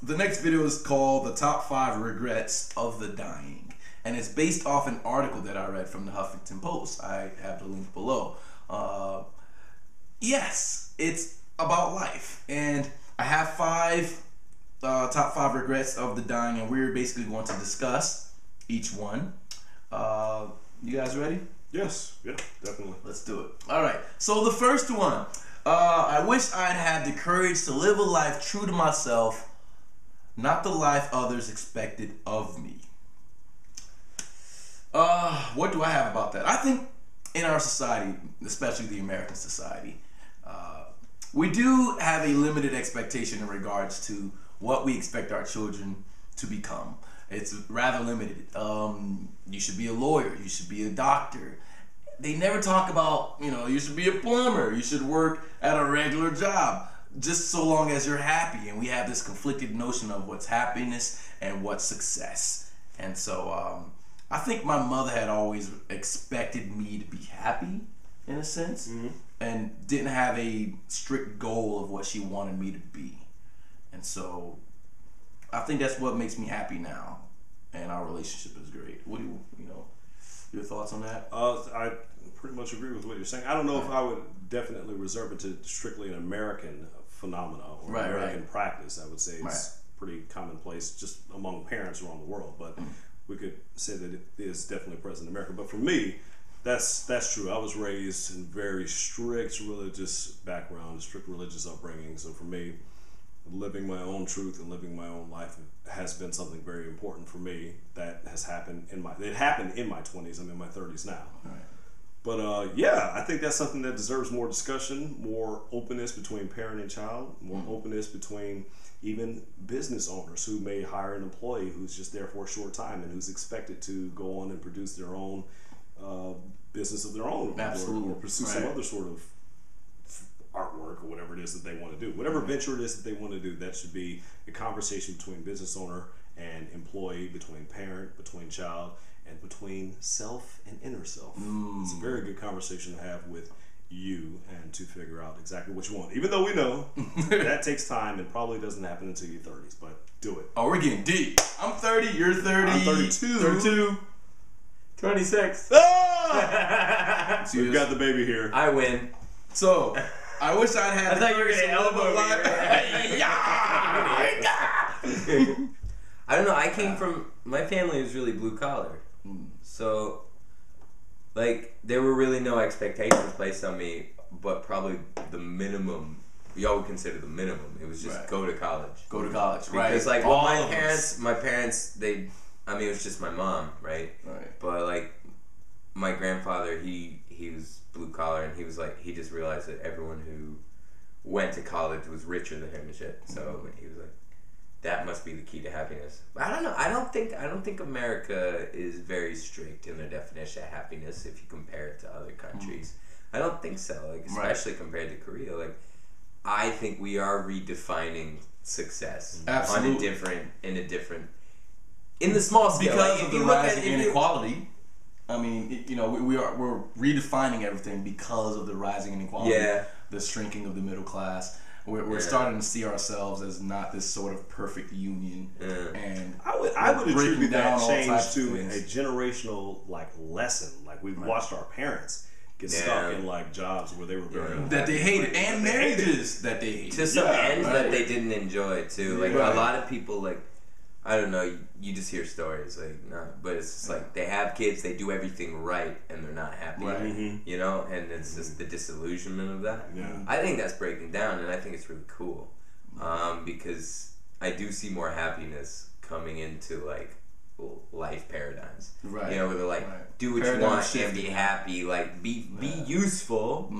The next video is called The Top 5 Regrets of the Dying. And it's based off an article that I read from the Huffington Post. I have the link below. Yes, it's about life. And I have top 5 regrets of the dying, and we're basically going to discuss each one. You guys ready? Yes, yeah, definitely. Let's do it. All right. So the first one, I wish I'd had the courage to live a life true to myself, not the life others expected of me. What do I have about that? I think in our society, especially the American society, we do have a limited expectation in regards to what we expect our children to become. It's rather limited. You should be a lawyer. You should be a doctor. They never talk about, you should be a plumber. You should work at a regular job. Just so long as you're happy. And we have this conflicted notion of what's happiness and what's success. And so I think my mother had always expected me to be happy, in a sense, and didn't have a strict goal of what she wanted me to be. And so I think that's what makes me happy now, and our relationship is great. What do your thoughts on that? I pretty much agree with what you're saying. I don't know if I would definitely reserve it to strictly an American phenomena or American practice. I would say it's pretty commonplace just among parents around the world, but we could say that it is definitely present in America. But for me, that's true. I was raised in very strict religious background, strict religious upbringing. So for me, living my own truth and living my own life has been something very important for me. That has happened it happened in my 20s. I'm in my 30s now. Right. But yeah, I think that's something that deserves more discussion, more openness between parent and child, more openness between even business owners who may hire an employee who's just there for a short time and who's expected to go on and produce their own business of their own, or pursue some other sort of artwork or whatever it is that they want to do. Whatever venture it is that they want to do, that should be a conversation between business owner and employee, between parent, between child, and between self and inner self. It's a very good conversation to have with you and to figure out exactly what you want. Even though we know that takes time and probably doesn't happen until your 30s, but do it. Oh, we're getting deep. I'm 30, you're 30. I'm 32. 32. 26. Oh! So we've got the baby here. I win. So, I wish I'd had I thought you were going to elbow me. I don't know. I came from, my family was really blue collar. So, like, there were really no expectations placed on me, but probably the minimum, y'all would consider the minimum. It was just go to college. Go to college, because, like, well, my parents, it was just my mom, right? But, like, my grandfather, he was blue collar, and he was like, he just realized that everyone who went to college was richer than him and shit. So he was like, that must be the key to happiness. I don't know. I don't think America is very strict in their definition of happiness if you compare it to other countries. I don't think so. Like, especially compared to Korea. Like, I think we are redefining success Absolutely. In the small scale, because like, of the rising inequality. I mean, we're redefining everything because of the rising inequality, the shrinking of the middle class. We're starting to see ourselves as not this sort of perfect union, and I would attribute that change to a generational lesson. Like, we've watched our parents get stuck in jobs where they were very that they hated, and marriages that they hated to some ends that they didn't enjoy too. Like a lot of people, I don't know, you just hear stories, but it's just like they have kids, they do everything right, and they're not happy, and it's just the disillusionment of that. I think that's breaking down, and I think it's really cool, because I do see more happiness coming into, life paradigms, where they're do what you want and be happy, be useful,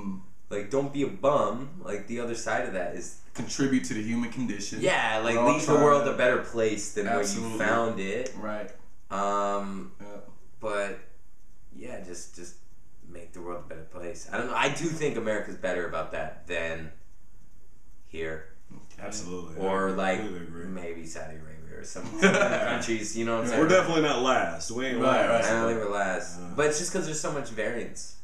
don't be a bum. The other side of that is contribute to the human condition. Yeah, leave the world a better place than where you found it. Right. But yeah, just make the world a better place. I don't know. I do think America's better about that than here. Absolutely. Or maybe Saudi Arabia or some countries. You know what I'm saying? We're definitely not last. We ain't last. I don't think we're last. But it's just because there's so much variance.